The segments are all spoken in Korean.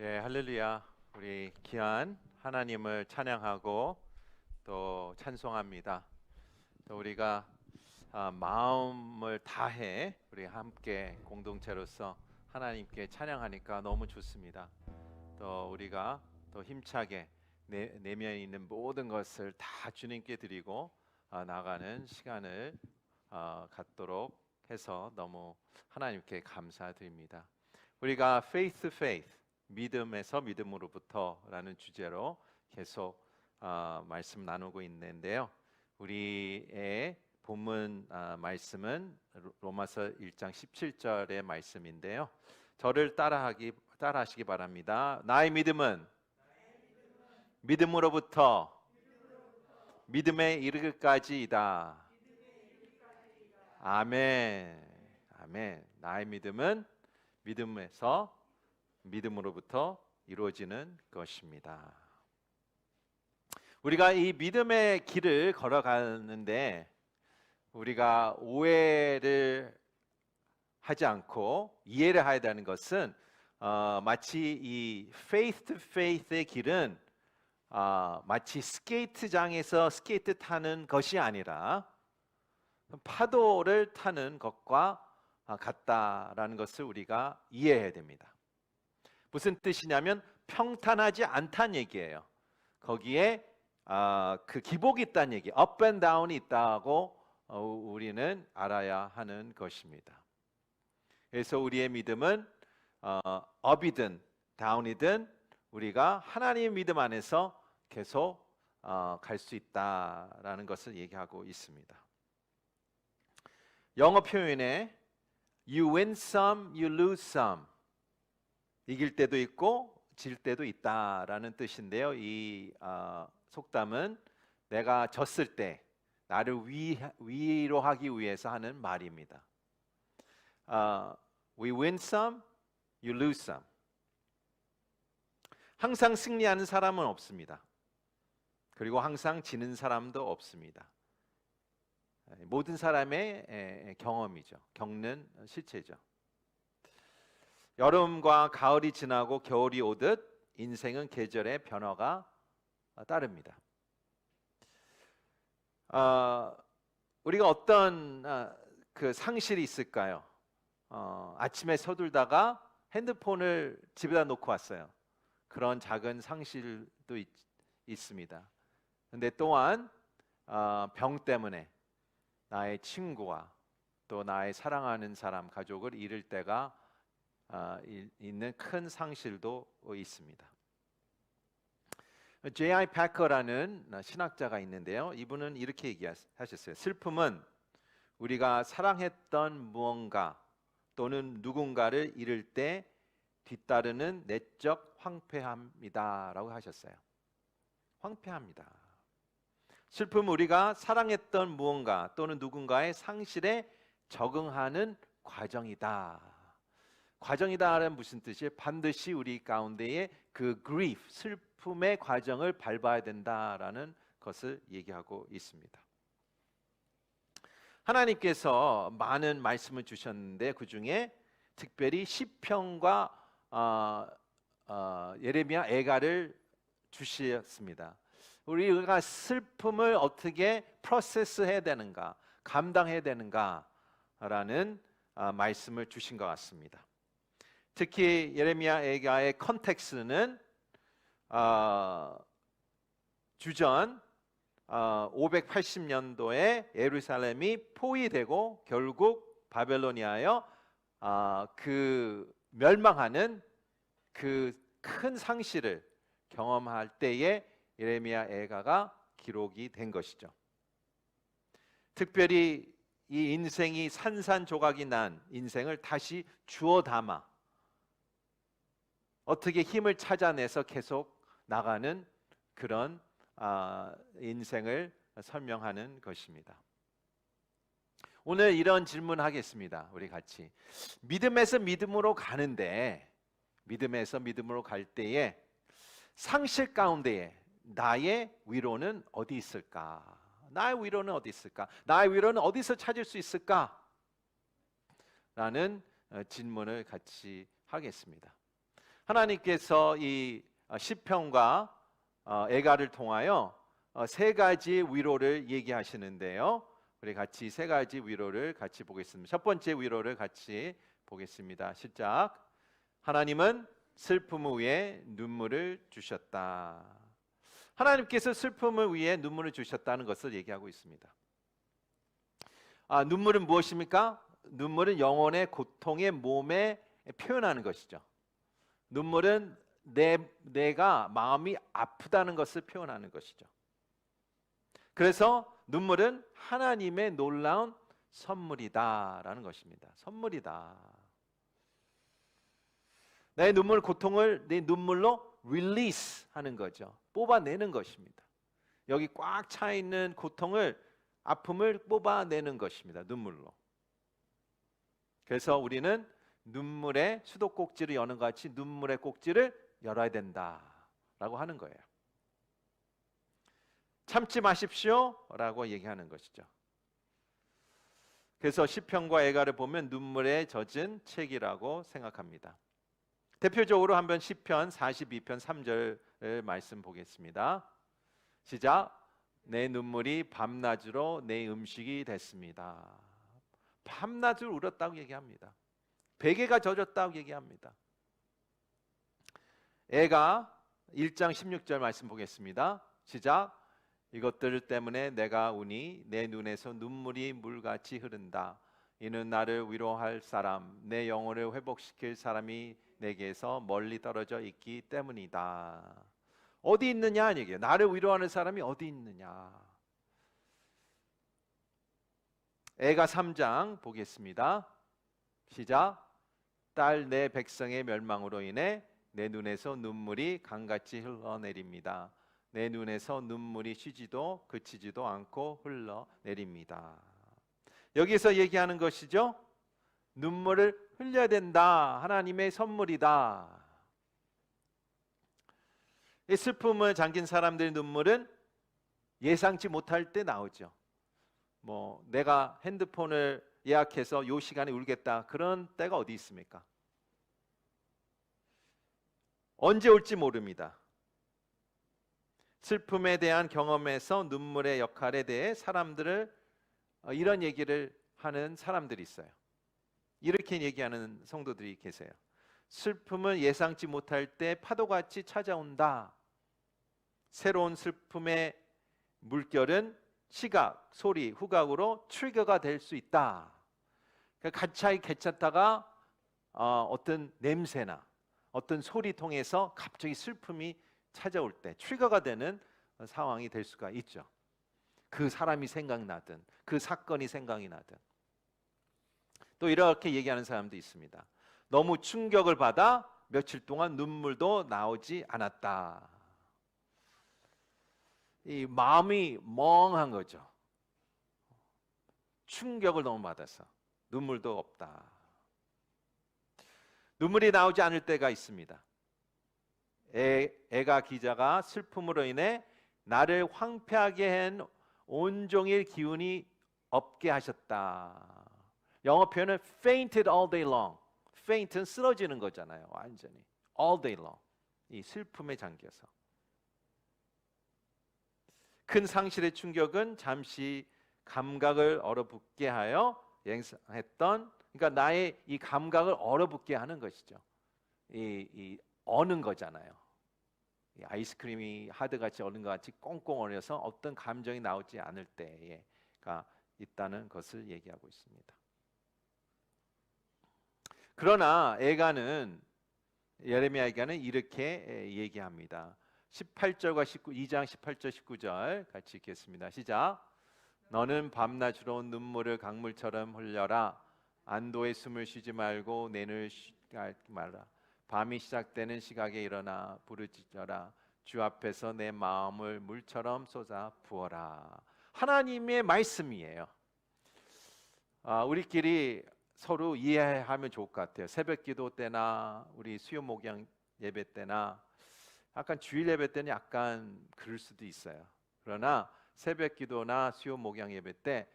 예, 할렐루야. 우리 귀한 하나님을 찬양하고 또 찬송합니다. 또 우리가 마음을 다해 우리 함께 공동체로서 하나님께 찬양하니까 너무 좋습니다. 또 우리가 또 힘차게 내면에 있는 모든 것을 다 주님께 드리고 나가는 시간을 갖도록 해서 너무 하나님께 감사드립니다. 우리가 faith to faith, 믿음에서 믿음으로부터라는 주제로 계속 말씀 나누고 있는데요. 우리의 본문 말씀은 로마서 1장 17절의 말씀인데요. 저를 따라하시기 바랍니다. 나의 믿음은 믿음으로부터 믿음에 이르기까지이다. 아멘. 아멘. 나의 믿음은 믿음에서 믿음으로부터 이루어지는 것입니다. 우리가 이 믿음의 길을 걸어가는데 우리가 오해를 하지 않고 이해를 해야 되는 것은 마치 이 faith to faith의 길은 마치 스케이트장에서 스케이트 타는 것이 아니라 파도를 타는 것과 같다라는 것을 우리가 이해해야 됩니다. 무슨 뜻이냐면 평탄하지 않다는 얘기예요. 거기에 그 기복이 있다는 얘기, up and down이 있다고 우리는 알아야 하는 것입니다. 그래서 우리의 믿음은 up이든 down이든 우리가 하나님의 믿음 안에서 계속 갈 수 있다라는 것을 얘기하고 있습니다. 영어 표현에 you win some, you lose some, 이길 때도 있고 질 때도 있다라는 뜻인데요. 이 속담은 내가 졌을 때 나를 위로하기 위해서 하는 말입니다. We win some, you lose some. 항상 승리하는 사람은 없습니다. 그리고 항상 지는 사람도 없습니다. 모든 사람의 경험이죠. 겪는 실체죠. 여름과 가을이 지나고 겨울이 오듯 인생은 계절의 변화가 따릅니다. 우리가 어떤 그 상실이 있을까요? 아침에 서둘다가 핸드폰을 집에다 놓고 왔어요. 그런 작은 상실도 있습니다. 근데 또한 병 때문에 나의 친구와 또 나의 사랑하는 사람, 가족을 잃을 때가 있는 큰 상실도 있습니다. J.I. 패커라는 신학자가 있는데요. 이분은 이렇게 얘기하셨어요. 슬픔은 우리가 사랑했던 무언가 또는 누군가를 잃을 때 뒤따르는 내적 황폐함이다 라고 하셨어요. 황폐합니다. 슬픔은 우리가 사랑했던 무언가 또는 누군가의 상실에 적응하는 과정이다. 과정이다는 무슨 뜻이에요? 반드시 우리 가운데에 그 grief, 슬픔의 과정을 밟아야 된다라는 것을 얘기하고 있습니다. 하나님께서 많은 말씀을 주셨는데 그 중에 특별히 시편과 예레미야 애가를 주셨습니다. 우리가 슬픔을 어떻게 프로세스해야 되는가, 감당해야 되는가라는 말씀을 주신 것 같습니다. 특히 예레미야 애가의 컨텍스트는 주전 580년도에 예루살렘이 포위되고 결국 바벨로니아에 그 멸망하는 그 큰 상실을 경험할 때에 예레미야 애가가 기록이 된 것이죠. 특별히 이 인생이 산산조각이 난 인생을 다시 주워 담아 어떻게 힘을 찾아내서 계속 나가는 그런 인생을 설명하는 것입니다. 오늘 이런 질문 하겠습니다. 우리 같이. 믿음에서 믿음으로 가는데, 믿음에서 믿음으로 갈 때에 상실 가운데에 나의 위로는 어디 있을까? 나의 위로는 어디 있을까? 나의 위로는 어디서 찾을 수 있을까? 라는 질문을 같이 하겠습니다. 하나님께서 이 시편과 애가를 통하여 세 가지 위로를 얘기하시는데요. 우리 같이 세 가지 위로를 같이 보겠습니다. 첫 번째 위로를 같이 보겠습니다. 시작. 하나님은 슬픔 위에 눈물을 주셨다. 하나님께서 슬픔을 위해 눈물을 주셨다는 것을 얘기하고 있습니다. 눈물은 무엇입니까? 눈물은 영혼의 고통의 몸에 표현하는 것이죠. 눈물은 내가 마음이 아프다는 것을 표현하는 것이죠. 그래서 눈물은 하나님의 놀라운 선물이다라는 것입니다. 선물이다. 내 눈물 고통을 내 눈물로 릴리스 하는 거죠. 뽑아내는 것입니다. 여기 꽉 차 있는 고통을, 아픔을 뽑아내는 것입니다. 눈물로. 그래서 우리는 눈물의 수도꼭지를 여는 것 같이 눈물의 꼭지를 열어야 된다라고 하는 거예요. 참지 마십시오 라고 얘기하는 것이죠. 그래서 시편과 애가를 보면 눈물에 젖은 책이라고 생각합니다. 대표적으로 한번 시편 42편 3절 말씀 보겠습니다. 시작. 내 눈물이 밤낮으로 내 음식이 됐습니다. 밤낮을 울었다고 얘기합니다. 베개가 젖었다고 얘기합니다. 애가 1장 16절 말씀 보겠습니다. 시작. 이것들 때문에 내가 우니 내 눈에서 눈물이 물같이 흐른다. 이는 나를 위로할 사람, 내 영혼을 회복시킬 사람이 내게서 멀리 떨어져 있기 때문이다. 어디 있느냐 하는 얘기예요. 나를 위로하는 사람이 어디 있느냐. 애가 3장 보겠습니다. 시작. 딸 내 백성의 멸망으로 인해 내 눈에서 눈물이 강같이 흘러내립니다. 내 눈에서 눈물이 쉬지도 그치지도 않고 흘러내립니다. 여기서 얘기하는 것이죠. 눈물을 흘려야 된다. 하나님의 선물이다. 이 슬픔을 잠긴 사람들의 눈물은 예상치 못할 때 나오죠. 내가 핸드폰을 예약해서 요 시간에 울겠다. 그런 때가 어디 있습니까? 언제 올지 모릅니다. 슬픔에 대한 경험에서 눈물의 역할에 대해 사람들을 이런 얘기를 하는 사람들이 있어요. 이렇게 얘기하는 성도들이 계세요. 슬픔은 예상치 못할 때 파도같이 찾아온다. 새로운 슬픔의 물결은 시각, 소리, 후각으로 트리거가 될 수 있다. 그러니까 가차이 괜찮다가 어떤 냄새나 어떤 소리 통해서 갑자기 슬픔이 찾아올 때 트리거가 되는 상황이 될 수가 있죠. 그 사람이 생각나든 그 사건이 생각이 나든. 또 이렇게 얘기하는 사람도 있습니다. 너무 충격을 받아 며칠 동안 눈물도 나오지 않았다. 이 마음이 멍한 거죠. 충격을 너무 받아서 눈물도 없다. 눈물이 나오지 않을 때가 있습니다. 애가 기자가 슬픔으로 인해 나를 황폐하게 한 온종일 기운이 없게 하셨다. 영어 표현은 fainted all day long. faint는 쓰러지는 거잖아요. 완전히 all day long. 이 슬픔에 잠겨서. 큰 상실의 충격은 잠시 감각을 얼어붙게 하여 행했던, 그러니까 나의 이 감각을 얼어붙게 하는 것이죠. 이 어는 거잖아요. 이 아이스크림이 하드같이 얼는 것 같이 꽁꽁 얼려서 어떤 감정이 나오지 않을 때가 있다는 것을 얘기하고 있습니다. 그러나 애가는, 예레미야에게는 이렇게 얘기합니다. 18절과 2장 18절 19절 같이 읽겠습니다. 시작. 너는 밤낮으로 눈물을 강물처럼 흘려라. 안도의 숨을 쉬지 말고 내를 쉬지 말라. 밤이 시작되는 시각에 일어나 부르짖어라. 주 앞에서 내 마음을 물처럼 쏟아 부어라. 하나님의 말씀이에요. 우리끼리 서로 이해하면 좋을 것 같아요. 새벽기도 때나 우리 수요 목양 예배 때나 약간 주일 예배 때는 약간 그럴 수도 있어요. 그러나 새벽기도나 수요 목양 예배 때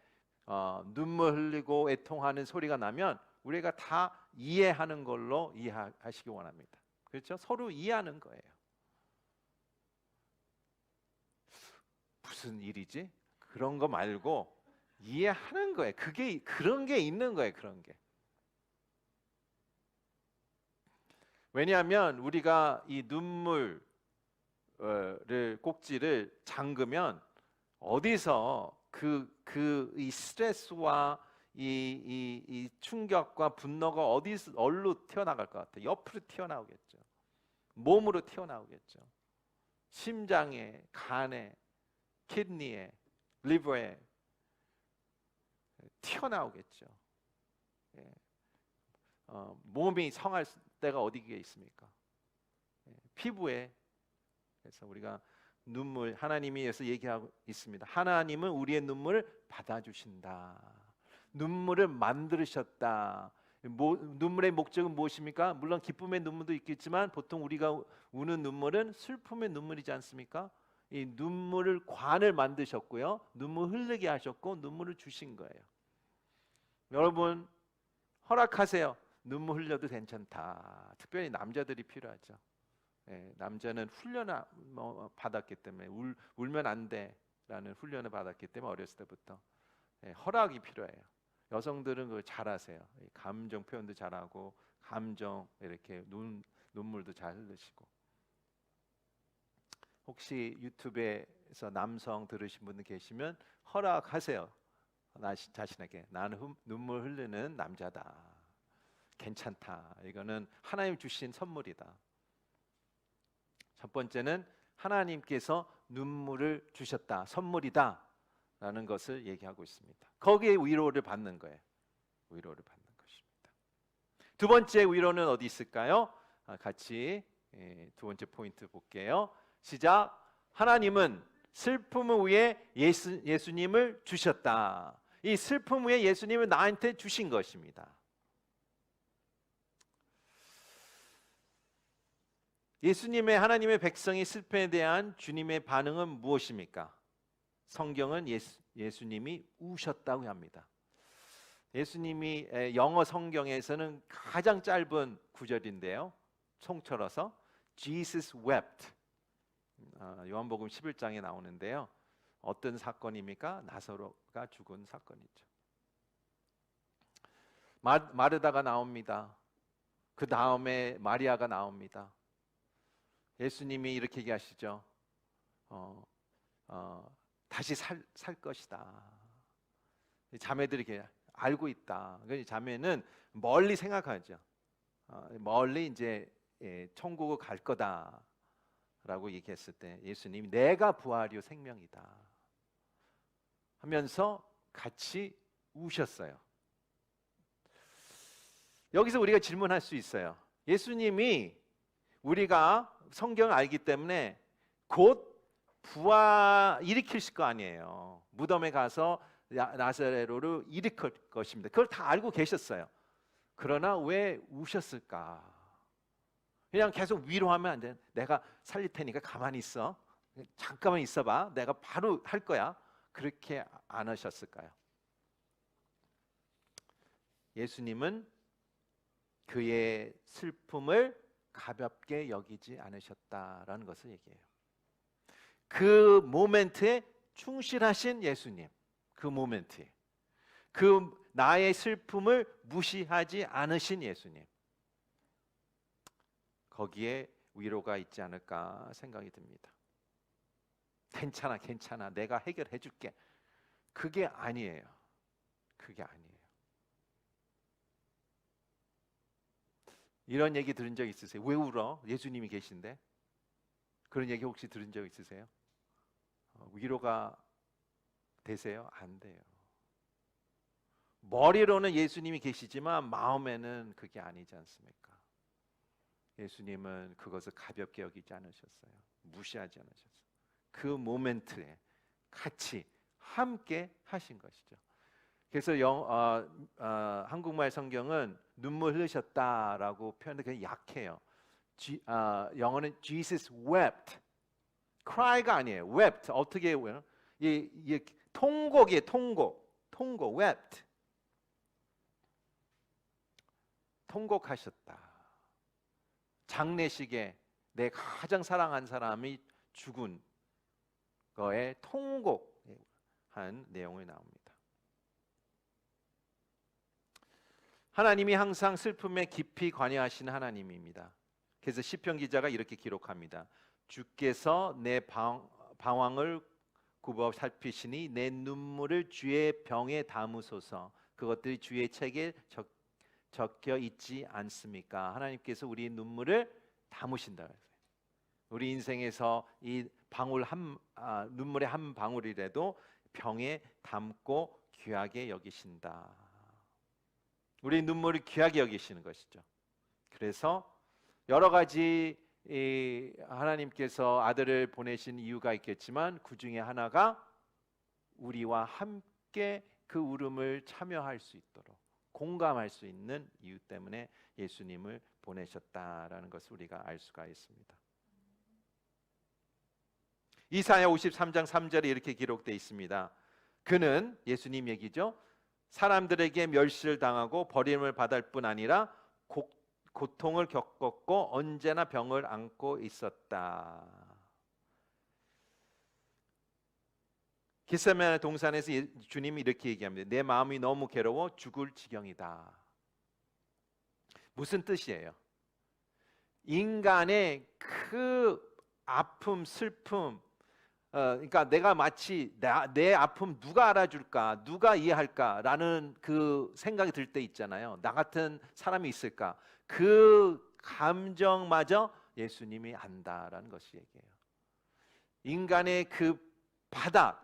눈물 흘리고 애통하는 소리가 나면 우리가 다 이해하는 걸로 이해하시기 원합니다. 그렇죠? 서로 이해하는 거예요. 무슨 일이지? 그런 거 말고 이해하는 거예요. 그게 그런 게 있는 거예요. 그런 게. 왜냐하면 우리가 이 눈물을 꼭지를 잠그면 어디서 이 스트레스와 이 충격과 분노가 어디로 튀어나갈 것 같아요? 옆으로 튀어나오겠죠. 몸으로 튀어나오겠죠. 심장에, 간에, 키드니에, 리버에 튀어나오겠죠. 예. 몸이 성할 때가 어디에 있습니까? 예. 피부에. 그래서 우리가 눈물, 하나님이 위해서 얘기하고 있습니다. 하나님은 우리의 눈물을 받아주신다. 눈물을 만드셨다. 눈물의 목적은 무엇입니까? 물론 기쁨의 눈물도 있겠지만 보통 우리가 우는 눈물은 슬픔의 눈물이지 않습니까? 이 눈물을 관을 만드셨고요, 눈물 흐르게 하셨고 눈물을 주신 거예요. 여러분 허락하세요. 눈물 흘려도 괜찮다. 특별히 남자들이 필요하죠. 예, 남자는 훈련을 받았기 때문에 울면 안 돼라는 훈련을 받았기 때문에 어렸을 때부터 허락이 필요해요. 여성들은 그걸 잘하세요. 감정 표현도 잘하고 감정 이렇게 눈물도 잘 흘리시고. 혹시 유튜브에서 남성 들으신 분들 계시면 허락하세요. 자신에게 나는 눈물 흘리는 남자다. 괜찮다. 이거는 하나님 주신 선물이다. 첫 번째는 하나님께서 눈물을 주셨다. 선물이다. 라는 것을 얘기하고 있습니다. 거기에 위로를 받는 거예요. 위로를 받는 것입니다. 두 번째 위로는 어디 있을까요? 같이 두 번째 포인트 볼게요. 시작. 하나님은 슬픔 위에 예수님을 주셨다. 이 슬픔 위에 예수님을 나한테 주신 것입니다. 예수님의 하나님의 백성의 슬픔에 대한 주님의 반응은 무엇입니까? 성경은 예수님이 우셨다고 합니다. 예수님이 영어 성경에서는 가장 짧은 구절인데요. 통틀어서 Jesus wept. 요한복음 11장에 나오는데요. 어떤 사건입니까? 나사로가 죽은 사건이죠. 마르다가 나옵니다. 그 다음에 마리아가 나옵니다. 예수님이 이렇게 얘기하시죠. 다시 살 것이다. 자매들이 이렇게 알고 있다. 자매는 멀리 생각하죠. 멀리 이제 천국을 갈 거다라고 얘기했을 때 예수님이 내가 부활이요 생명이다 하면서 같이 우셨어요. 여기서 우리가 질문할 수 있어요. 예수님이 우리가 성경을 알기 때문에 곧 일으킬 거 아니에요. 무덤에 가서 나사로를 일으킬 것입니다. 그걸 다 알고 계셨어요. 그러나 왜 우셨을까? 그냥 계속 위로하면 안 돼. 내가 살릴 테니까 가만히 있어. 잠깐만 있어봐. 내가 바로 할 거야. 그렇게 안 하셨을까요? 예수님은 그의 슬픔을 가볍게 여기지 않으셨다라는 것을 얘기해요. 그 모멘트에 충실하신 예수님, 그 모멘트에 그 나의 슬픔을 무시하지 않으신 예수님, 거기에 위로가 있지 않을까 생각이 듭니다. 괜찮아, 내가 해결해 줄게. 그게 아니에요. 그게 아니에요. 이런 얘기 들은 적 있으세요? 왜 울어? 예수님이 계신데. 그런 얘기 혹시 들은 적 있으세요? 위로가 되세요? 안 돼요. 머리로는 예수님이 계시지만 마음에는 그게 아니지 않습니까? 예수님은 그것을 가볍게 여기지 않으셨어요. 무시하지 않으셨어요. 그 모멘트에 같이 함께 하신 것이죠. 그래서 한국말 성경은 눈물 흘리셨다라고 표현이 그냥 약해요. 영어는 Jesus wept. cry가 아니에요. wept. 어떻게 해요? 이 통곡이에요. 통곡 wept. 통곡하셨다. 장례식에 내 가장 사랑한 사람이 죽은 거에 통곡한 내용이 나옵니다. 하나님이 항상 슬픔에 깊이 관여하시는 하나님입니다. 그래서 시편 기자가 이렇게 기록합니다. 주께서 내 방황을 굽어 살피시니 내 눈물을 주의 병에 담으소서. 그것들이 주의 책에 적혀 있지 않습니까? 하나님께서 우리의 눈물을 담으신다. 우리 인생에서 이 눈물의 한 방울이라도 병에 담고 귀하게 여기신다. 우리 눈물을 귀하게 여기시는 것이죠. 그래서 여러 가지 하나님께서 아들을 보내신 이유가 있겠지만 그 중에 하나가 우리와 함께 그 울음을 참여할 수 있도록 공감할 수 있는 이유 때문에 예수님을 보내셨다라는 것을 우리가 알 수가 있습니다. 이사야 53장 3절에 이렇게 기록되어 있습니다. 그는, 예수님 얘기죠, 사람들에게 멸시를 당하고 버림을 받을 뿐 아니라 고통을 겪었고 언제나 병을 안고 있었다. 겟세마네 동산에서 주님이 이렇게 얘기합니다. 내 마음이 너무 괴로워 죽을 지경이다. 무슨 뜻이에요? 인간의 그 아픔, 슬픔, 그러니까 내가 마치 내 아픔 누가 알아줄까, 누가 이해할까라는 그 생각이 들 때 있잖아요. 나 같은 사람이 있을까? 그 감정마저 예수님이 안다라는 것이 얘기해요. 인간의 그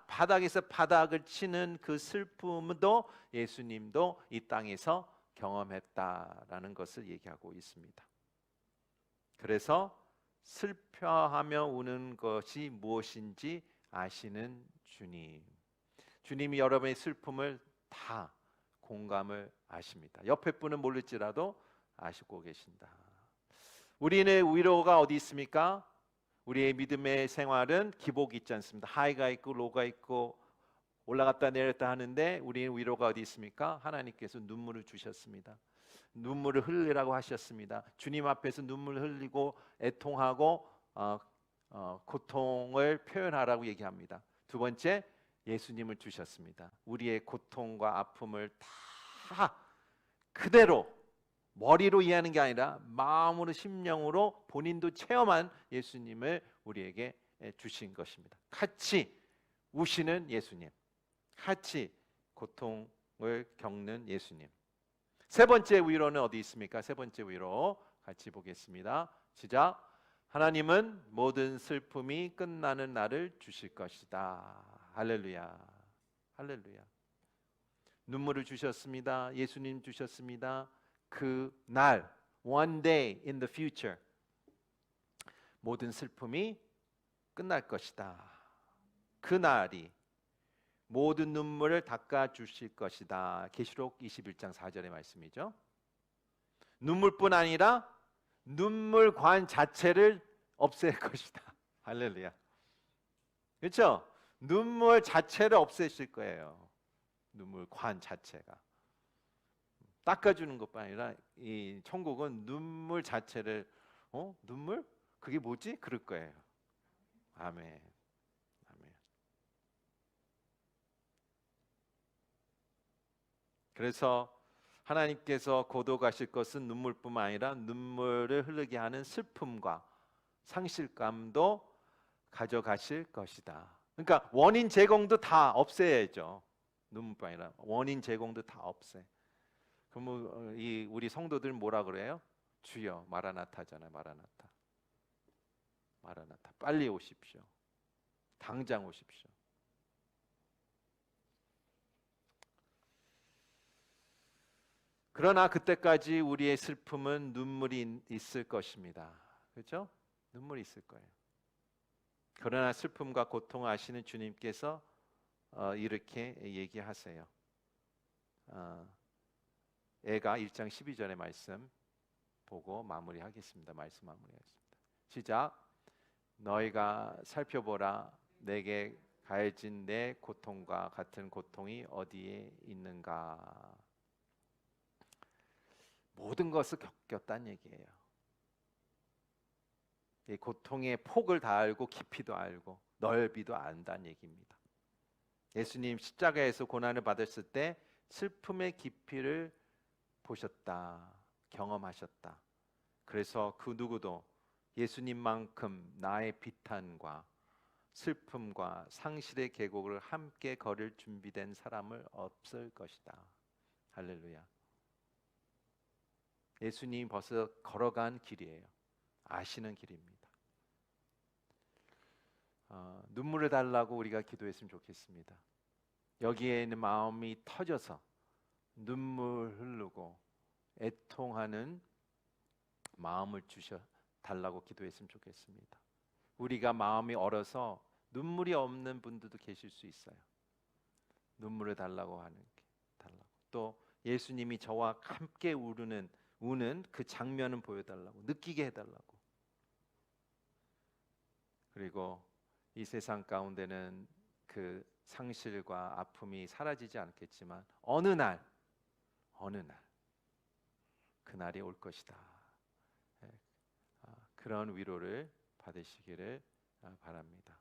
바닥에서 바닥을 치는 그 슬픔도 예수님도 이 땅에서 경험했다라는 것을 얘기하고 있습니다. 그래서 슬퍼하며 우는 것이 무엇인지 아시는 주님. 주님이 여러분의 슬픔을 다 공감을 하십니다. 옆에 분은 모를지라도 아시고 계신다. 우리는 위로가 어디 있습니까? 우리의 믿음의 생활은 기복이 있지 않습니다. 하이가 있고 로가 있고 올라갔다 내렸다 하는데 우리는 위로가 어디 있습니까? 하나님께서 눈물을 주셨습니다. 눈물을 흘리라고 하셨습니다. 주님 앞에서 눈물을 흘리고 애통하고 고통을 표현하라고 얘기합니다. 두 번째, 예수님을 주셨습니다. 우리의 고통과 아픔을 다 그대로 머리로 이해하는 게 아니라 마음으로 심령으로 본인도 체험한 예수님을 우리에게 주신 것입니다. 같이 우시는 예수님, 같이 고통을 겪는 예수님. 세 번째 위로는 어디 있습니까? 세 번째 위로 같이 보겠습니다. 시작. 하나님은 모든 슬픔이 끝나는 날을 주실 것이다. 할렐루야. 할렐루야. 눈물을 주셨습니다. 예수님 주셨습니다. 그 날, one day in the future, 모든 슬픔이 끝날 것이다. 그 날이 모든 눈물을 닦아 주실 것이다. 계시록 21장 4절의 말씀이죠. 눈물뿐 아니라 눈물관 자체를 없앨 것이다. 할렐루야. 그렇죠? 눈물 자체를 없애실 거예요. 눈물관 자체가. 닦아주는 것뿐 아니라 이 천국은 눈물 자체를 눈물? 그게 뭐지? 그럴 거예요. 아멘. 아멘. 그래서 하나님께서 고도가실 것은 눈물뿐만 아니라 눈물을 흐르게 하는 슬픔과 상실감도 가져가실 것이다. 그러니까 원인 제공도 다 없애야죠. 눈물뿐 아니라 원인 제공도 다 없애. 그럼 이 우리 성도들 뭐라 그래요? 주여 마라나타잖아요. 마라나타. 마라나타. 빨리 오십시오. 당장 오십시오. 그러나 그때까지 우리의 슬픔은 눈물이 있을 것입니다. 그렇죠? 눈물이 있을 거예요. 그러나 슬픔과 고통을 아시는 주님께서 이렇게 얘기하세요. 애가 1장 12절의 말씀 보고 마무리하겠습니다. 말씀 마무리하겠습니다. 시작. 너희가 살펴보라. 내게 가해진 내 고통과 같은 고통이 어디에 있는가. 모든 것을 겪었다는 얘기예요. 이 고통의 폭을 다 알고 깊이도 알고 넓이도 안다는 얘기입니다. 예수님 십자가에서 고난을 받았을 때 슬픔의 깊이를 보셨다, 경험하셨다. 그래서 그 누구도 예수님만큼 나의 비탄과 슬픔과 상실의 계곡을 함께 걸을 준비된 사람을 없을 것이다. 할렐루야. 예수님이 벌써 걸어간 길이에요. 아시는 길입니다. 눈물을 달라고 우리가 기도했으면 좋겠습니다. 여기에 있는 마음이 터져서 눈물 흐르고 애통하는 마음을 주셔 달라고 기도했으면 좋겠습니다. 우리가 마음이 얼어서 눈물이 없는 분들도 계실 수 있어요. 눈물을 달라고 하는 게 달라고. 또 예수님이 저와 함께 우는 그 장면을 보여달라고, 느끼게 해달라고. 그리고 이 세상 가운데는 그 상실과 아픔이 사라지지 않겠지만 어느 날 그날이 올 것이다. 그런 위로를 받으시기를 바랍니다.